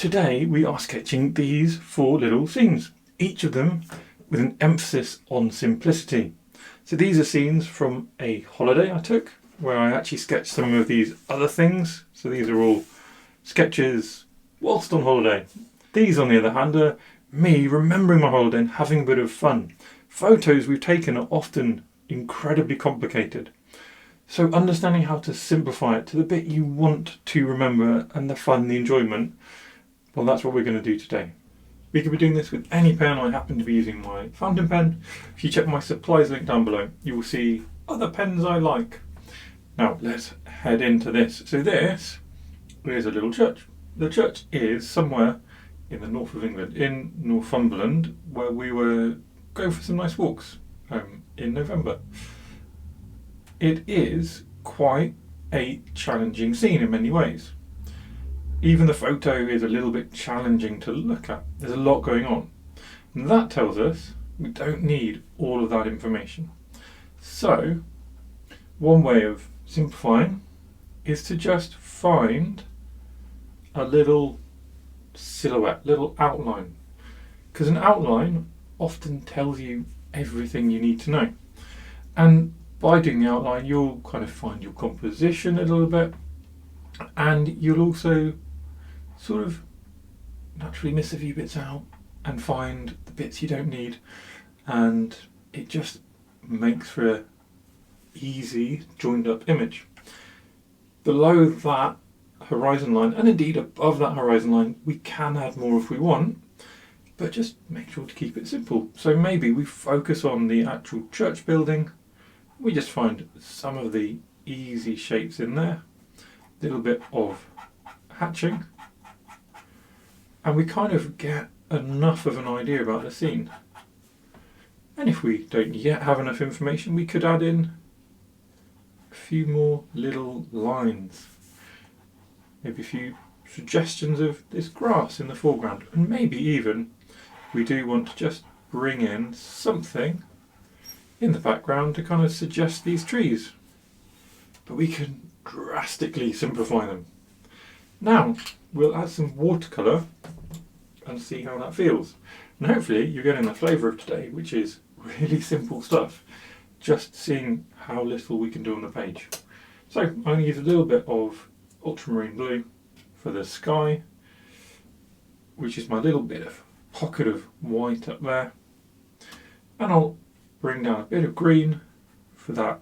Today we are sketching these 4 little scenes, each of them with an emphasis on simplicity. So these are scenes from a holiday I took, where I actually sketched some of these other things. So these are all sketches whilst on holiday. These, on the other hand, are me remembering my holiday and having a bit of fun. Photos we've taken are often incredibly complicated. So understanding how to simplify it to the bit you want to remember and the fun, the enjoyment, well, that's what we're going to do today. We could be doing this with any pen. I happen to be using my fountain pen. If you check my supplies link down below, you will see other pens I like. Now let's head into this. So this is a little church. The church is somewhere in the north of England, in Northumberland, where we were going for some nice walks in November. It is quite a challenging scene in many ways. Even the photo is a little bit challenging to look at. There's a lot going on. And that tells us we don't need all of that information. So, one way of simplifying is to just find a little silhouette, little outline. Because an outline often tells you everything you need to know. And by doing the outline, you'll kind of find your composition a little bit, and you'll also sort of naturally miss a few bits out and find the bits you don't need, and it just makes for an easy joined up image. Below that horizon line, and indeed above that horizon line, we can add more if we want, but just make sure to keep it simple. So maybe we focus on the actual church building. We just find some of the easy shapes in there, a little bit of hatching, and we kind of get enough of an idea about the scene. And if we don't yet have enough information, we could add in a few more little lines, maybe a few suggestions of this grass in the foreground, and maybe even we do want to just bring in something in the background to kind of suggest these trees, but we can drastically simplify them. Now we'll add some watercolour and see how that feels, and hopefully you're getting the flavour of today, which is really simple stuff, just seeing how little we can do on the page. So I'm going to use a little bit of ultramarine blue for the sky, which is my little bit of pocket of white up there, and I'll bring down a bit of green for that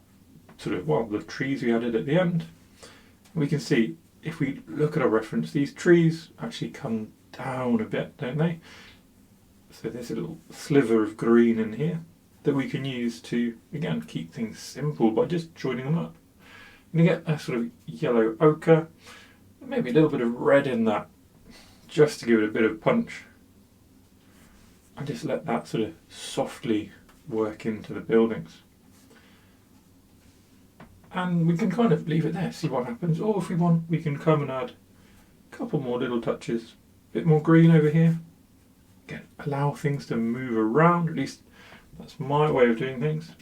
sort of, well, the trees we added at the end. We can see, if we look at our reference, these trees actually come down a bit, don't they? So there's a little sliver of green in here that we can use to, again, keep things simple by just joining them up. And you get a sort of yellow ochre, maybe a little bit of red in that, just to give it a bit of punch. And just let that sort of softly work into the buildings. And we can kind of leave it there, see what happens, or if we want, we can come and add a couple more little touches. A bit more green over here. Again, allow things to move around, at least that's my way of doing things.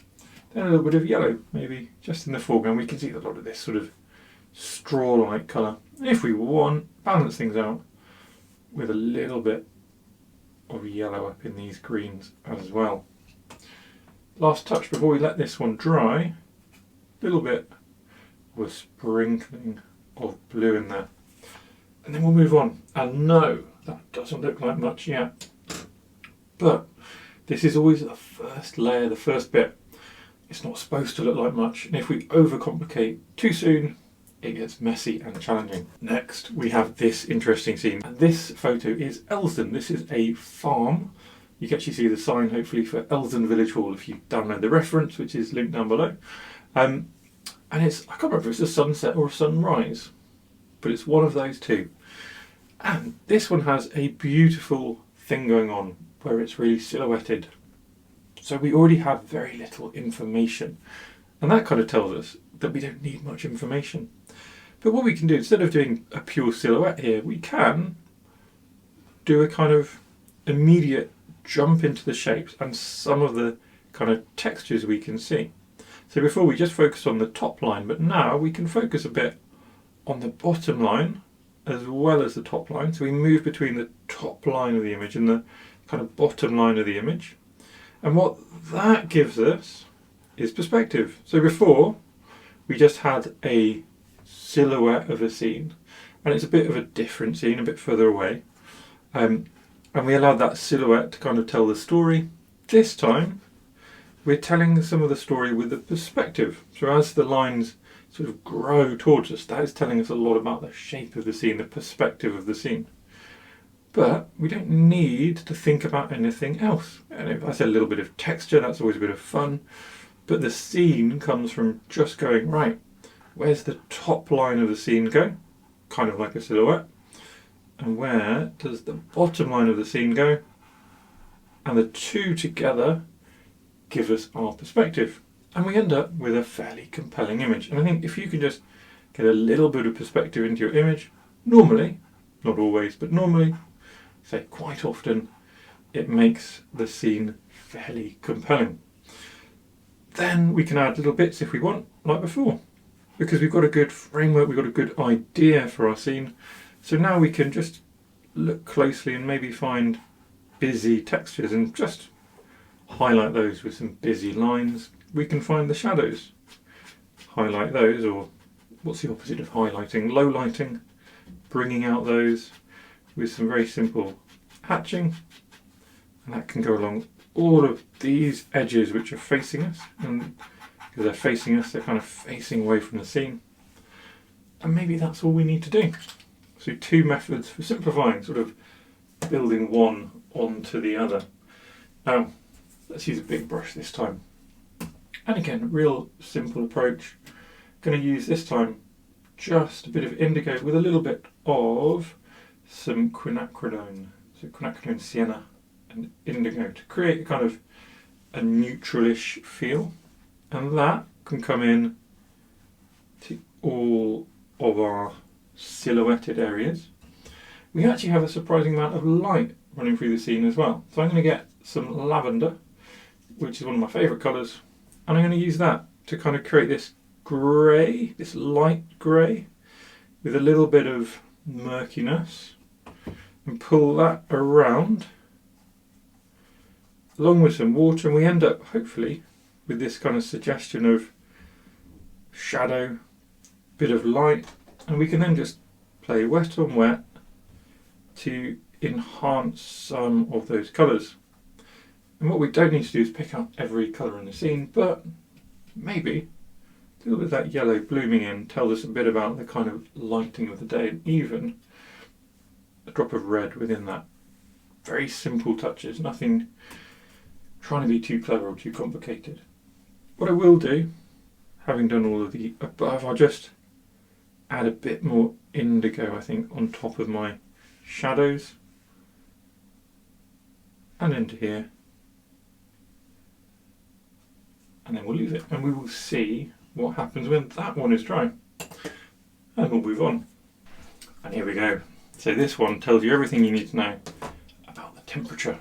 Then a little bit of yellow, maybe just in the foreground. We can see a lot of this sort of straw-like colour. And if we want, balance things out with a little bit of yellow up in these greens as well. Last touch before we let this one dry, a little bit of a sprinkling of blue in there. And then we'll move on. And no, that doesn't look like much yet. But this is always the first layer, the first bit. It's not supposed to look like much. And if we overcomplicate too soon, it gets messy and challenging. Next, we have this interesting scene. And this photo is Elsdon. This is a farm. You can actually see the sign, hopefully, for Elsdon Village Hall if you download the reference, which is linked down below. And it's, I can't remember if it's a sunset or a sunrise, but it's one of those two. And this one has a beautiful thing going on where it's really silhouetted. So we already have very little information. And that kind of tells us that we don't need much information. But what we can do, instead of doing a pure silhouette here, we can do a kind of immediate jump into the shapes and some of the kind of textures we can see. So before we just focused on the top line, but now we can focus a bit on the bottom line as well as the top line. So we move between the top line of the image and the kind of bottom line of the image. And what that gives us is perspective. So before, we just had a silhouette of a scene, and it's a bit of a different scene, a bit further away. And we allowed that silhouette to kind of tell the story. This time, we're telling some of the story with the perspective. So as the lines sort of grow towards us, that is telling us a lot about the shape of the scene, the perspective of the scene. But we don't need to think about anything else. And if I said a little bit of texture, that's always a bit of fun. But the scene comes from just going, right, where's the top line of the scene go? Kind of like a silhouette. And where does the bottom line of the scene go? And the two together give us our perspective. And we end up with a fairly compelling image. And I think if you can just get a little bit of perspective into your image, normally, not always, but normally, say quite often, it makes the scene fairly compelling. Then we can add little bits if we want, like before, because we've got a good framework, we've got a good idea for our scene. So now we can just look closely and maybe find busy textures and just highlight those with some busy lines. We can find the shadows, highlight those, or what's the opposite of highlighting? Low lighting, bringing out those with some very simple hatching, and that can go along all of these edges which are facing us, and because they're facing us, they're kind of facing away from the scene. And maybe that's all we need to do. So 2 methods for simplifying, sort of building one onto the other. Now, let's use a big brush this time. And again, real simple approach. Going to use this time just a bit of indigo with a little bit of some quinacridone. So quinacridone sienna and indigo to create a kind of a neutralish feel. And that can come in to all of our silhouetted areas. We actually have a surprising amount of light running through the scene as well. So I'm going to get some lavender, which is one of my favourite colours, and I'm going to use that to kind of create this grey, this light grey, with a little bit of murkiness, and pull that around, along with some water, and we end up, hopefully, with this kind of suggestion of shadow, bit of light, and we can then just play wet on wet to enhance some of those colours. And what we don't need to do is pick up every colour in the scene, but maybe a little bit of that yellow blooming in tells us a bit about the kind of lighting of the day, and even a drop of red within that. Very simple touches, nothing trying to be too clever or too complicated. What I will do, having done all of the above, I'll just add a bit more indigo, I think, on top of my shadows and into here, and then we'll leave it and we will see what happens when that one is dry, and we'll move on. And here we go. So this one tells you everything you need to know about the temperature.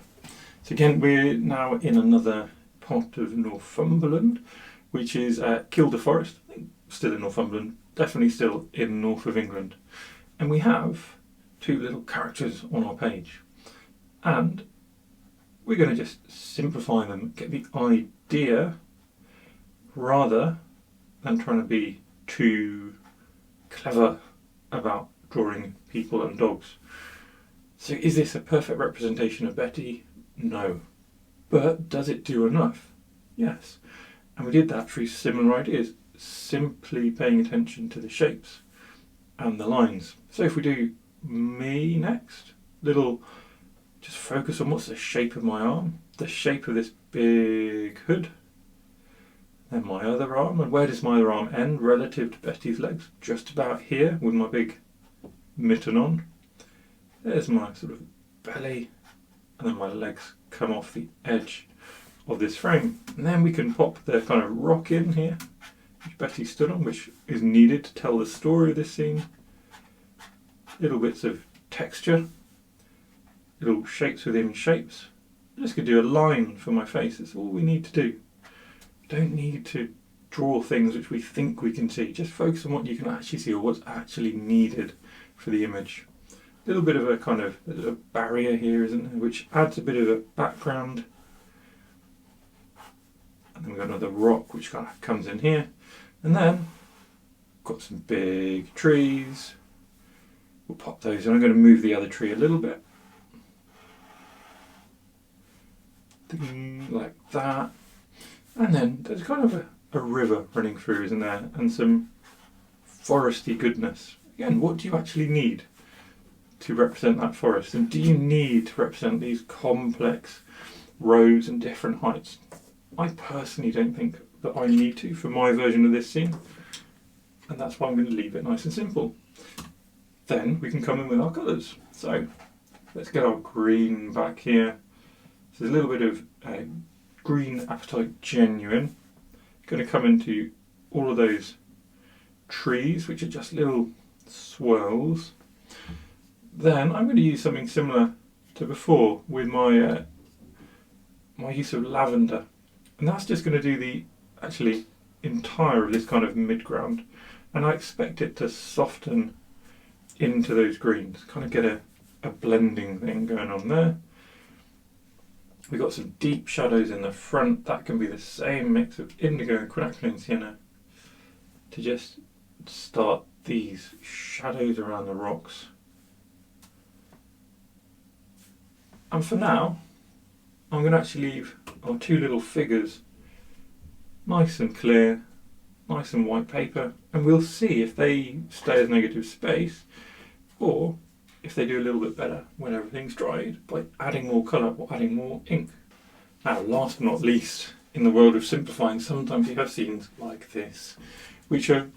So again, we're now in another part of Northumberland, which is Kielder Forest. I think still in Northumberland, definitely still in north of England. And we have 2 little characters on our page. And we're going to just simplify them, get the idea, rather than trying to be too clever about drawing people and dogs. So is this a perfect representation of Betty? No. But does it do enough? Yes. And we did that through similar ideas, simply paying attention to the shapes and the lines. So if we do me next, just focus on what's the shape of my arm, the shape of this big hood, then my other arm, and where does my other arm end relative to Betty's legs? Just about here with my big mitten on. There's my sort of belly, and then my legs come off the edge of this frame. And then we can pop the kind of rock in here, which Betty stood on, which is needed to tell the story of this scene. Little bits of texture, little shapes within shapes. I'm just going to do a line for my face. That's all we need to do. Don't need to draw things which we think we can see. Just focus on what you can actually see or what's actually needed for the image. A little bit of a kind of a barrier here, isn't there, which adds a bit of a background. And then we've got another rock which kind of comes in here. And then got some big trees. We'll pop those in. I'm going to move the other tree a little bit. Like that. And then there's kind of a river running through, isn't there? And some foresty goodness. Again, what do you actually need to represent that forest? And do you need to represent these complex roads and different heights? I personally don't think that I need to for my version of this scene. And that's why I'm going to leave it nice and simple. Then we can come in with our colours. So let's get our green back here. So there's a little bit of green apatite genuine. Going to come into all of those trees, which are just little swirls. Then I'm going to use something similar to before with my my use of lavender, and that's just going to do the actually entire of this kind of midground, and I expect it to soften into those greens, kind of get a blending thing going on there. We've got some deep shadows in the front. That can be the same mix of indigo and quinacridone sienna to just start these shadows around the rocks. And for now, I'm going to actually leave our two little figures nice and clear, nice and white paper, and we'll see if they stay as negative space or if they do a little bit better when everything's dried by adding more colour or adding more ink. Now, last but not least, in the world of simplifying, sometimes you have scenes like this, which are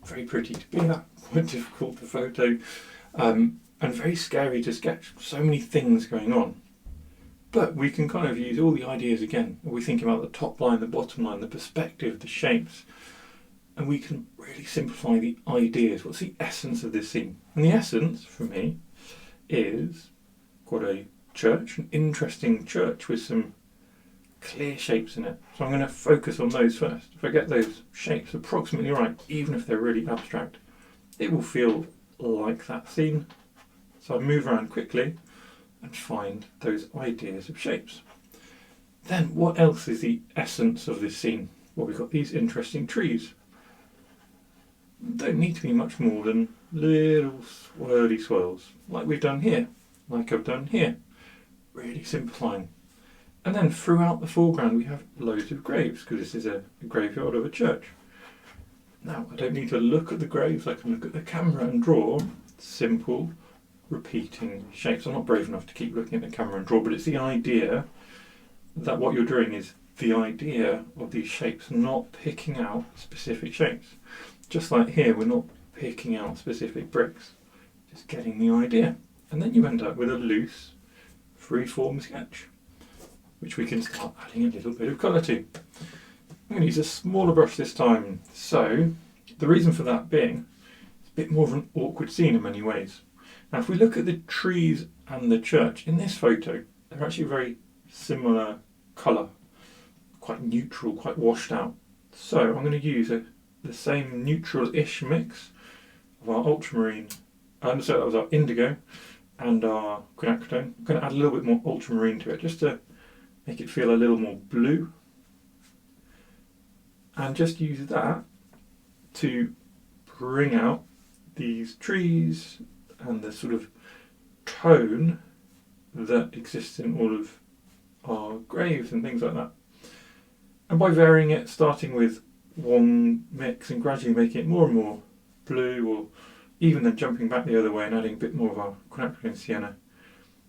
very pretty to be that, quite difficult to photo, and very scary to sketch. So many things going on. But we can kind of use all the ideas again. We're thinking about the top line, the bottom line, the perspective, the shapes, and we can really simplify the ideas. What's the essence of this scene? And the essence, for me, is quite a church, an interesting church with some clear shapes in it. So I'm going to focus on those first. If I get those shapes approximately right, even if they're really abstract, it will feel like that scene. So I move around quickly and find those ideas of shapes. Then what else is the essence of this scene? Well, we've got these interesting trees. Don't need to be much more than little swirly swirls, like we've done here, like I've done here. Really simplifying. And then throughout the foreground we have loads of graves, because this is a graveyard of a church. Now, I don't need to look at the graves, I can look at the camera and draw simple, repeating shapes. I'm not brave enough to keep looking at the camera and draw, but it's the idea that what you're doing is the idea of these shapes, not picking out specific shapes. Just like here, we're not picking out specific bricks, just getting the idea. And then you end up with a loose, free-form sketch, which we can start adding a little bit of colour to. I'm going to use a smaller brush this time. So, the reason for that being, it's a bit more of an awkward scene in many ways. Now, if we look at the trees and the church, in this photo, they're actually very similar colour, quite neutral, quite washed out. So, I'm going to use the same neutral-ish mix of our ultramarine, so that was our indigo and our quinacridone. I'm going to add a little bit more ultramarine to it, just to make it feel a little more blue. And just use that to bring out these trees and the sort of tone that exists in all of our graves and things like that. And by varying it, starting with one mix and gradually making it more and more blue, or even then jumping back the other way and adding a bit more of our quinacridone sienna,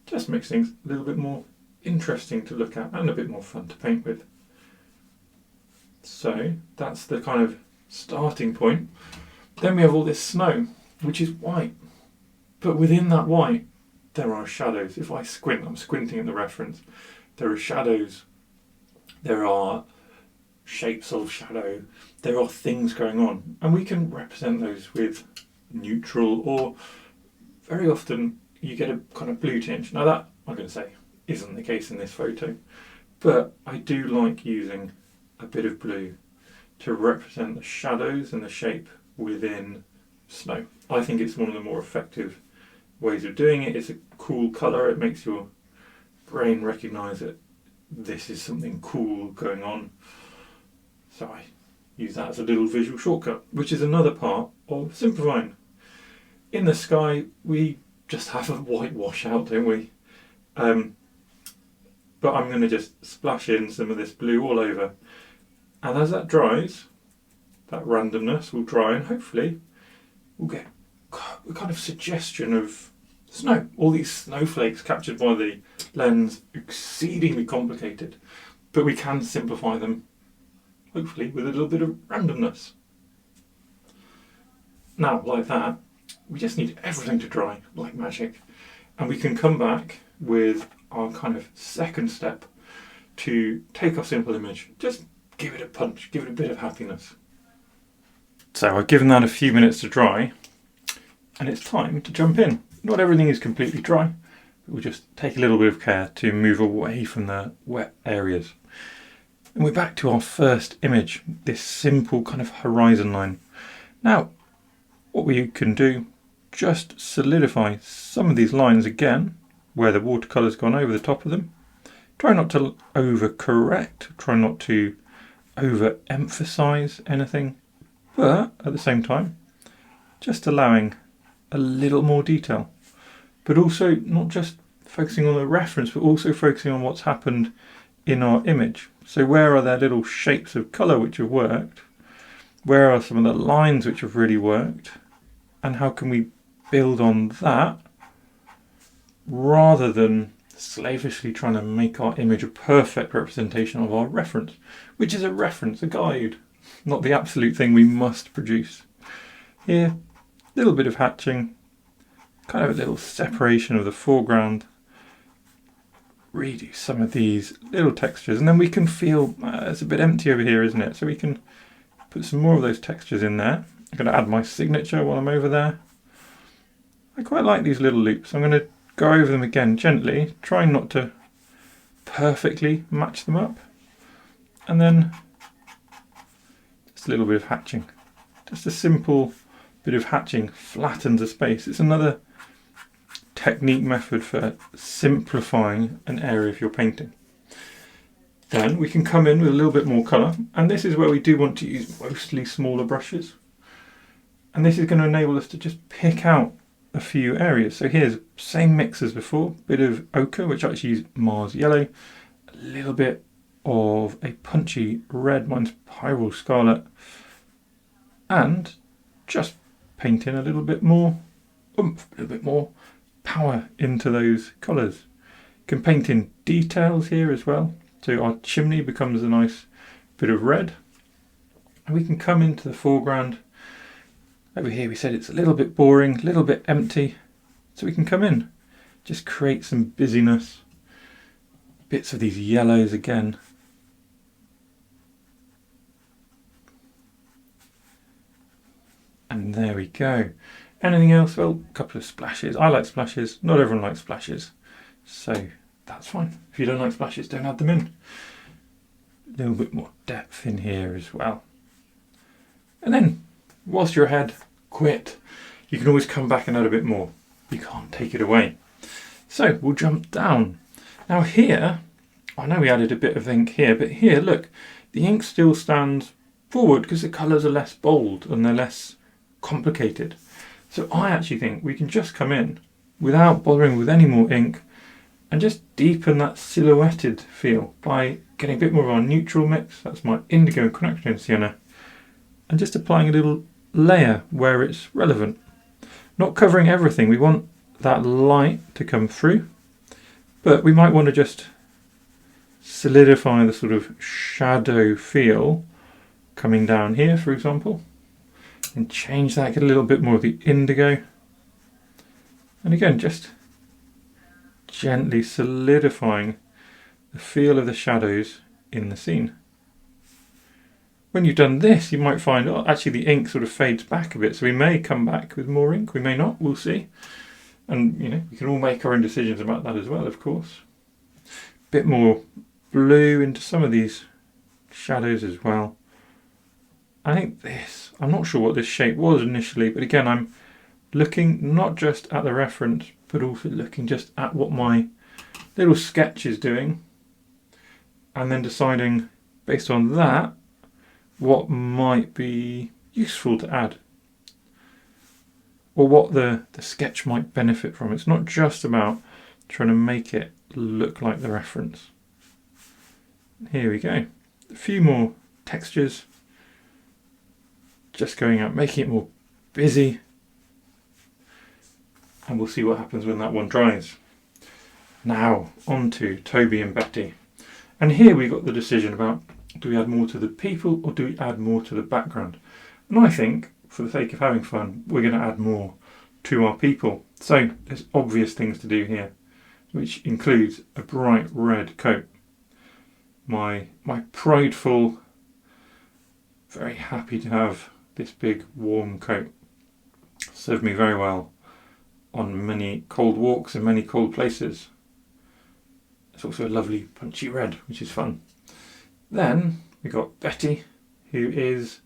just makes things a little bit more interesting to look at and a bit more fun to paint with. So that's the kind of starting point. Then we have all this snow, which is white, but within that white there are shadows. If I squint, I'm squinting at the reference, there are shadows, there are shapes of shadow, there are things going on, and we can represent those with neutral, or very often you get a kind of blue tinge. Now that, I'm going to say, isn't the case in this photo, but I do like using a bit of blue to represent the shadows and the shape within snow. I think it's one of the more effective ways of doing it. It's a cool colour, it makes your brain recognise that this is something cool going on. So I use that as a little visual shortcut, which is another part of simplifying. In the sky, we just have a white wash out, don't we? But I'm going to just splash in some of this blue all over. And as that dries, that randomness will dry, and hopefully we'll get a kind of suggestion of snow. All these snowflakes captured by the lens, exceedingly complicated, but we can simplify them, hopefully with a little bit of randomness. Now, like that, we just need everything to dry like magic, and we can come back with our kind of second step to take our simple image, just give it a punch, give it a bit of happiness. So I've given that a few minutes to dry, and it's time to jump in. Not everything is completely dry, but we'll just take a little bit of care to move away from the wet areas. And we're back to our first image, this simple kind of horizon line. Now, what we can do, just solidify some of these lines again, where the watercolour's gone over the top of them. Try not to overcorrect, try not to overemphasize anything, but at the same time, just allowing a little more detail. But also not just focusing on the reference, but also focusing on what's happened in our image. So where are there little shapes of colour which have worked? Where are some of the lines which have really worked? And how can we build on that rather than slavishly trying to make our image a perfect representation of our reference, which is a reference, a guide, not the absolute thing we must produce. Here, a little bit of hatching, kind of a little separation of the foreground, redo some of these little textures, and then we can feel it's a bit empty over here, isn't it? So we can put some more of those textures in there. I'm going to add my signature while I'm over there. I quite like these little loops. I'm going to go over them again gently, trying not to perfectly match them up. And then just a little bit of hatching. Just a simple bit of hatching flattens a space. It's another technique method for simplifying an area of your painting. Then we can come in with a little bit more colour, and this is where we do want to use mostly smaller brushes. And this is going to enable us to just pick out a few areas. So here's same mix as before, bit of ochre, which I actually use Mars yellow, a little bit of a punchy red, mine's Pyrrole Scarlet, and just paint in a little bit more oomph, a little bit more power into those colours. You can paint in details here as well. So our chimney becomes a nice bit of red. And we can come into the foreground. Over here we said it's a little bit boring, a little bit empty. So we can come in, just create some busyness. Bits of these yellows again. And there we go. Anything else? Well, a couple of splashes. I like splashes. Not everyone likes splashes. So that's fine. If you don't like splashes, don't add them in. A little bit more depth in here as well. And then, whilst you're ahead, quit. You can always come back and add a bit more. You can't take it away. So we'll jump down. Now here, I know we added a bit of ink here, but here, look, the ink still stands forward because the colours are less bold and they're less complicated. So I actually think we can just come in without bothering with any more ink and just deepen that silhouetted feel by getting a bit more of our neutral mix. That's my indigo and quinacridone sienna, and just applying a little layer where it's relevant. Not covering everything, we want that light to come through, but we might want to just solidify the sort of shadow feel coming down here, for example, and change that, get a little bit more of the indigo, and again just gently solidifying the feel of the shadows in the scene. When you've done this, you might find, oh, actually the ink sort of fades back a bit, so we may come back with more ink, we may not, we'll see. And you know, we can all make our own decisions about that as well, of course. Bit more blue into some of these shadows as well. I think this I'm not sure what this shape was initially, but again, I'm looking not just at the reference, but also looking just at what my little sketch is doing, and then deciding based on that what might be useful to add, or what the sketch might benefit from. It's not just about trying to make it look like the reference. Here we go. A few more textures, just going out, making it more busy, and we'll see what happens when that one dries. Now on to Toby and Betty, and here we got the decision about, do we add more to the people or do we add more to the background? And I think, for the sake of having fun, we're going to add more to our people. So there's obvious things to do here, which includes a bright red coat. My prideful, very happy to have this big warm coat. Served me very well on many cold walks and many cold places. It's also a lovely punchy red, which is fun. Then we got Betty, who is,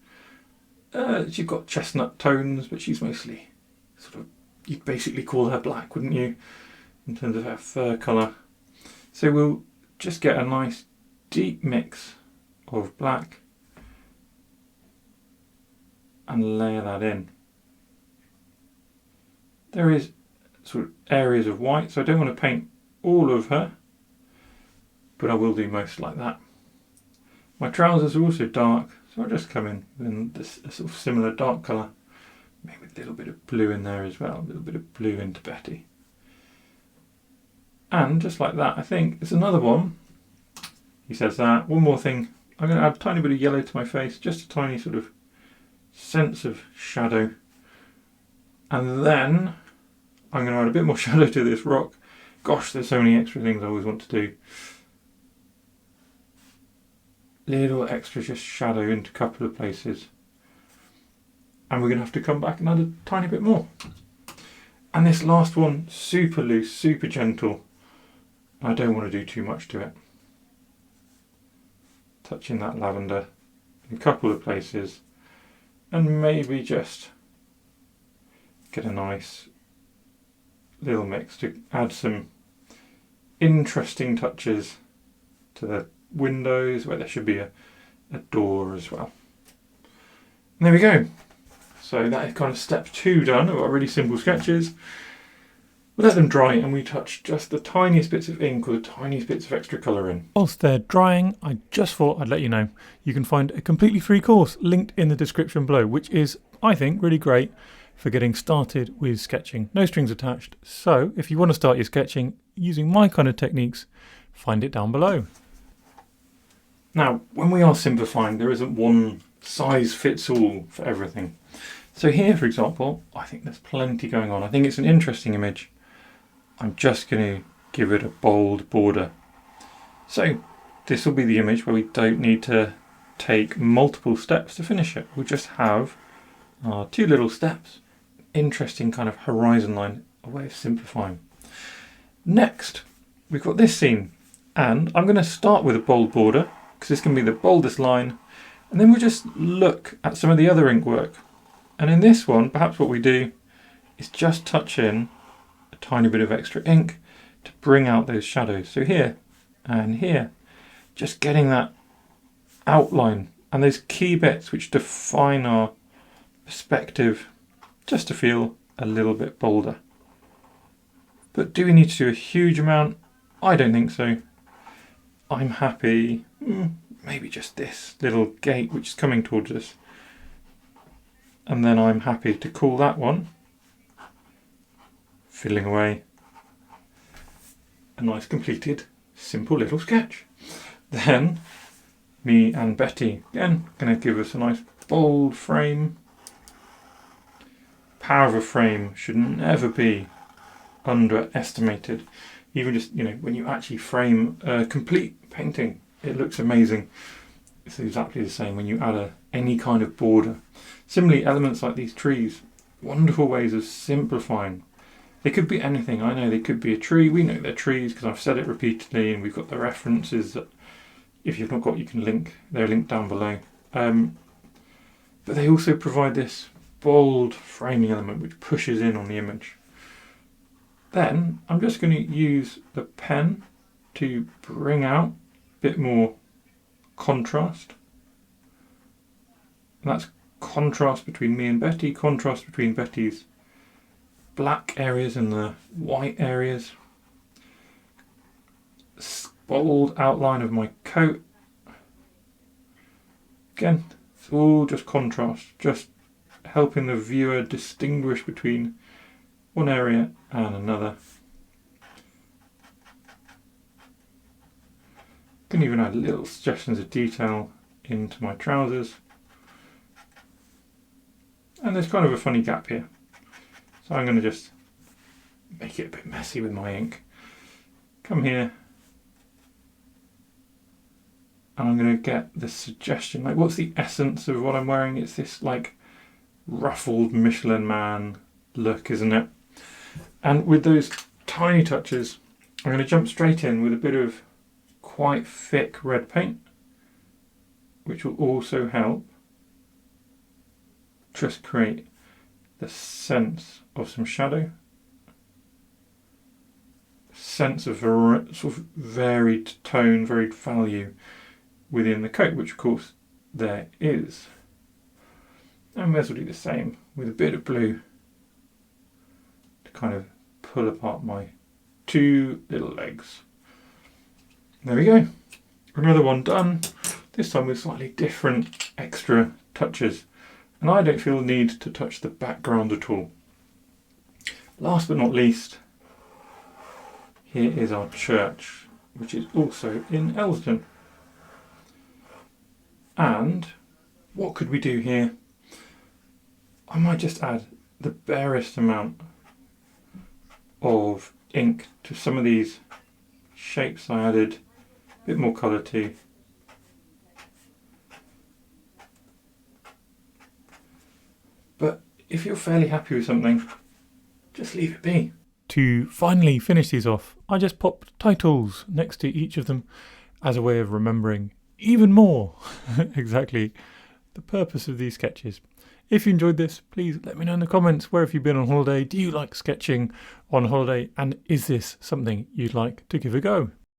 she's got chestnut tones, but she's mostly sort of, you'd basically call her black, wouldn't you, in terms of her fur colour. So we'll just get a nice deep mix of black and layer that in. There is sort of areas of white, so I don't want to paint all of her, but I will do most like that. My trousers are also dark, so I'll just come in this a sort of similar dark colour, maybe with a little bit of blue in there as well, a little bit of blue into Betty. And just like that, I think it's another one. He says that. One more thing, I'm going to add a tiny bit of yellow to my face, just a tiny sort of sense of shadow. And then I'm going to add a bit more shadow to this rock. Gosh, there's so many extra things I always want to do. Little extra just shadow into a couple of places. And we're going to have to come back and add a tiny bit more. And this last one, super loose, super gentle. I don't want to do too much to it. Touching that lavender in a couple of places. And maybe just get a nice little mix to add some interesting touches to the windows where there should be a door as well. And there we go. So that is kind of step 2 done of our really simple sketches. We let them dry and we touch just the tiniest bits of ink or the tiniest bits of extra colour in. Whilst they're drying, I just thought I'd let you know you can find a completely free course linked in the description below, which is, I think, really great for getting started with sketching. No strings attached. So if you want to start your sketching using my kind of techniques, find it down below. Now, when we are simplifying, there isn't one size fits all for everything. So here, for example, I think there's plenty going on. I think it's an interesting image. I'm just going to give it a bold border. So this will be the image where we don't need to take multiple steps to finish it. We'll just have our 2 little steps. Interesting kind of horizon line, a way of simplifying. Next, we've got this scene. And I'm going to start with a bold border, because this can be the boldest line. And then we'll just look at some of the other ink work. And in this one, perhaps what we do is just touch in a tiny bit of extra ink to bring out those shadows. So here and here, just getting that outline and those key bits which define our perspective, just to feel a little bit bolder. But do we need to do a huge amount? I don't think so. I'm happy, maybe just this little gate which is coming towards us. And then I'm happy to call that one, filling away, a nice completed simple little sketch. Then me and Betty, again, going to give us a nice bold frame. Power of a frame should never be underestimated. Even just, when you actually frame a complete painting, it looks amazing. It's exactly the same when you add any kind of border. Similarly, elements like these trees, wonderful ways of simplifying. They could be anything. I know they could be a tree. We know they're trees because I've said it repeatedly, and we've got the references that if you've not got, you can link. They're linked down below. But but they also provide this bold framing element which pushes in on the image. Then I'm just going to use the pen to bring out a bit more contrast. And that's contrast between me and Betty, contrast between Betty's black areas and the white areas. Bold outline of my coat. Again, it's all just contrast, just helping the viewer distinguish between one area and another. Can even add little suggestions of detail into my trousers. And there's kind of a funny gap here. So I'm going to just make it a bit messy with my ink. Come here. And I'm going to get the suggestion, like what's the essence of what I'm wearing? It's this like ruffled Michelin man look, isn't it? And with those tiny touches, I'm going to jump straight in with a bit of quite thick red paint, which will also help just create the sense of some shadow, sense of sort of varied tone, varied value within the coat, which of course there is. And may as well do the same with a bit of blue to kind of pull apart my two little legs. There we go. Another one done, this time with slightly different extra touches. And I don't feel the need to touch the background at all. Last but not least, here is our church, which is also in Elsdon. And what could we do here? I might just add the barest amount of ink to some of these shapes I added, a bit more colour to. But if you're fairly happy with something, just leave it be. To finally finish these off, I just popped titles next to each of them as a way of remembering even more exactly the purpose of these sketches. If you enjoyed this, please let me know in the comments. Where have you been on holiday? Do you like sketching on holiday? And is this something you'd like to give a go?